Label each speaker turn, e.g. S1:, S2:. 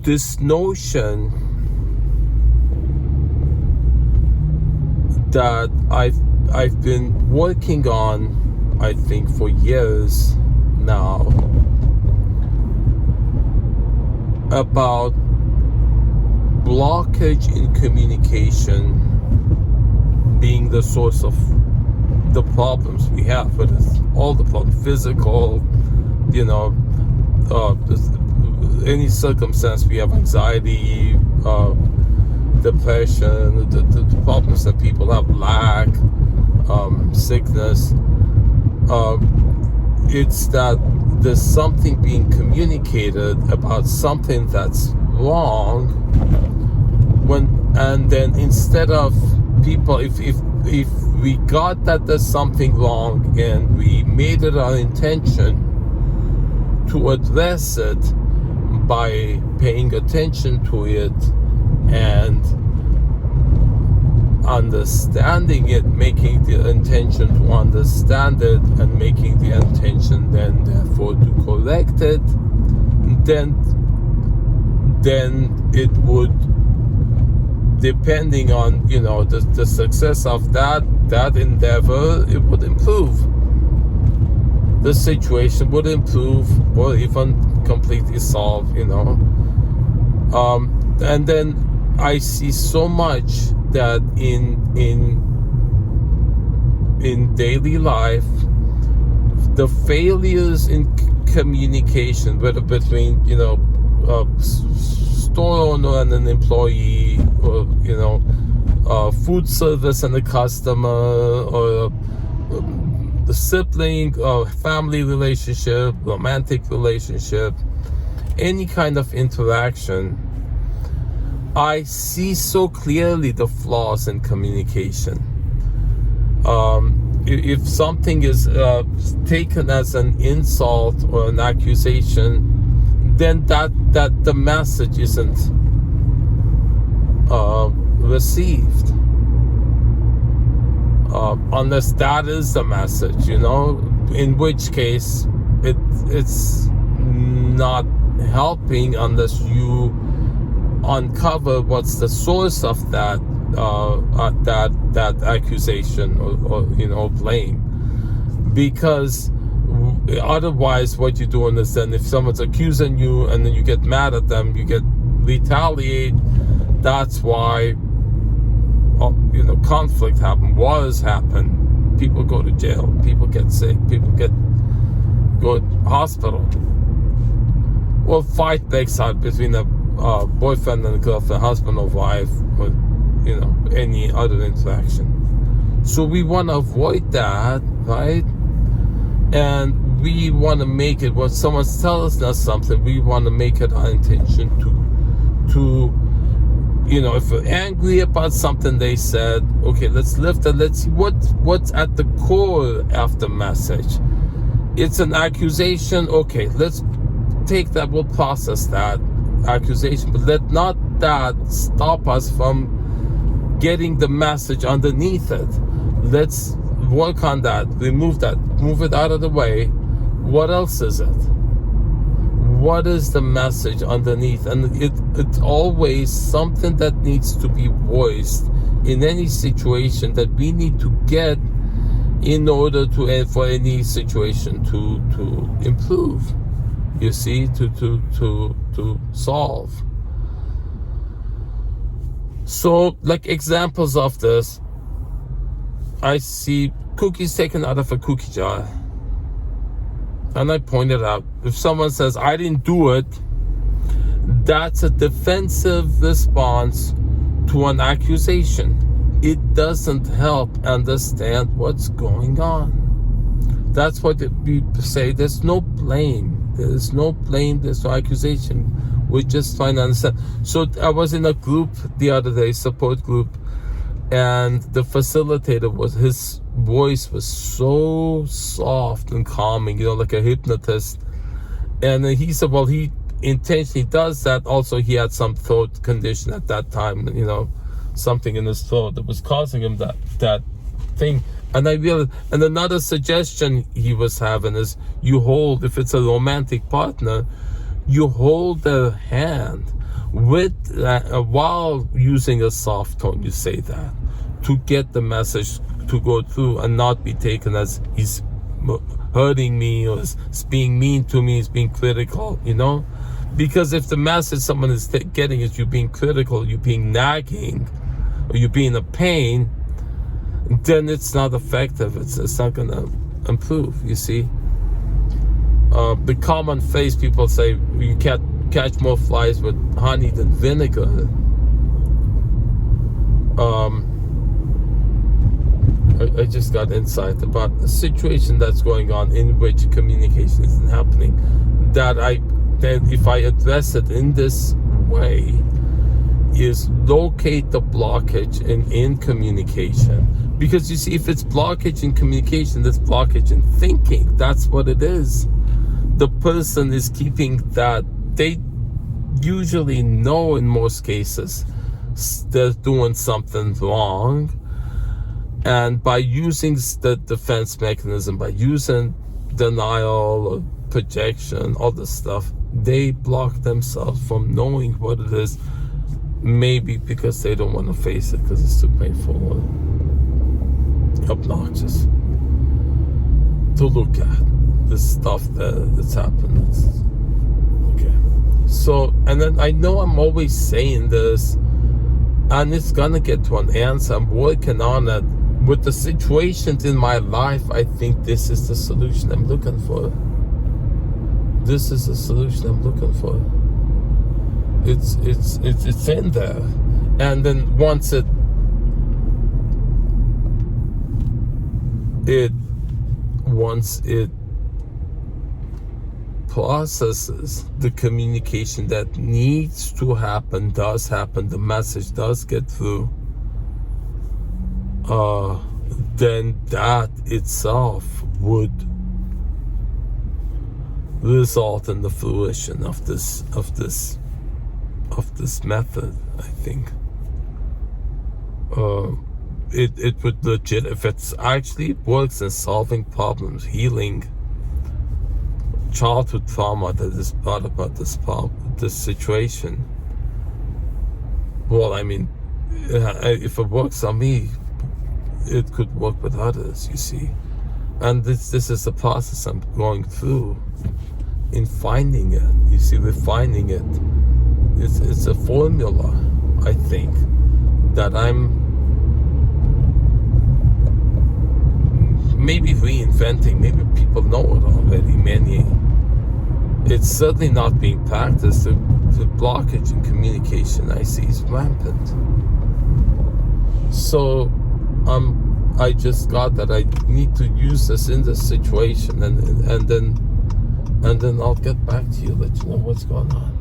S1: this notion that I've been working on, I think, for years now, about blockage in communication being the source of the problems we have, but it's all the problems, physical, any circumstance we have, anxiety, depression, the problems that people have, lack, sickness. It's that there's something being communicated about something that's wrong, and then instead of people, if we got that there's something wrong and we made it our intention to address it by paying attention to it and understanding it, making the intention to understand it, and making the intention then therefore to correct it, then it would, depending on the success of that endeavor, it would improve. The situation would improve or even completely solve, and then I see so much that in daily life, the failures in communication, whether between store owner and an employee, or food service and a customer, or the sibling or family relationship, romantic relationship, any kind of interaction, I see so clearly the flaws in communication. If something is taken as an insult or an accusation, then that the message isn't received, unless that is the message, in which case it's not helping unless you uncover what's the source of that accusation or blame, because otherwise what you're doing is, then if someone's accusing you and then you get mad at them, you get retaliate. That's why conflict happen, wars happen, people go to jail, people get sick, people go to hospital, or fight breaks out between a boyfriend and a girlfriend, husband or wife, or any other interaction. So we want to avoid that, right? And we want to make it, when someone's telling us something, we want to make it our intention to if we're angry about something they said, okay, let's lift it, let's see what's at the core of the message. It's an accusation, okay, let's take that, we'll process that accusation, but let not that stop us from getting the message underneath it. Let's work on that, remove that, move it out of the way. What else is it? What is the message underneath? And it's always something that needs to be voiced in any situation that we need to get in order for any situation to improve, you see, to solve. So, like examples of this, I see cookies taken out of a cookie jar. And I pointed out, if someone says, I didn't do it, that's a defensive response to an accusation. It doesn't help understand what's going on. That's what we say. There's no blame. There's no blame. There's no accusation. We're just trying to understand. So I was in a group the other day, support group, and the facilitator his voice was so soft and calming, like a hypnotist. And then he said, well, he intentionally does that. Also, he had some throat condition at that time, something in his throat that was causing him that thing. And I realized, and another suggestion he was having is, you hold, if it's a romantic partner, you hold their hand, while using a soft tone, you say that to get the message to go through and not be taken as he's hurting me or is being mean to me, is being critical, because if the message someone is getting is you being critical, you being nagging, or you being a pain, then it's not effective. It's not gonna improve. You see, the common phrase people say, you can't catch more flies with honey than vinegar. I just got insight about a situation that's going on in which communication isn't happening, that if I address it in this way, is locate the blockage in communication. Because you see, if it's blockage in communication, there's blockage in thinking. That's what it is. The person is keeping that. They usually know in most cases they're doing something wrong. And by using the defense mechanism, by using denial or projection, all this stuff, they block themselves from knowing what it is. Maybe because they don't want to face it because it's too painful or obnoxious to look at this stuff that's happened. Okay. So, and then I know I'm always saying this, and it's gonna get to an answer. I'm working on it. With the situations in my life, I think this is the solution I'm looking for. This is the solution I'm looking for. It's in there. And then once it processes the communication that needs to happen, does happen, the message does get through, then that itself would result in the fruition of this method. I think it would legit, if it's actually works in solving problems, healing childhood trauma that is brought about this situation. Well, I mean, if it works on me, it could work with others, you see. And this is the process I'm going through in finding it. You see, we're finding it. It's a formula, I think, that I'm maybe reinventing. Maybe people know it already. It's certainly not being practiced. The blockage in communication I see is rampant. So I just got that I need to use this in this situation, and then I'll get back to you, let you know what's going on.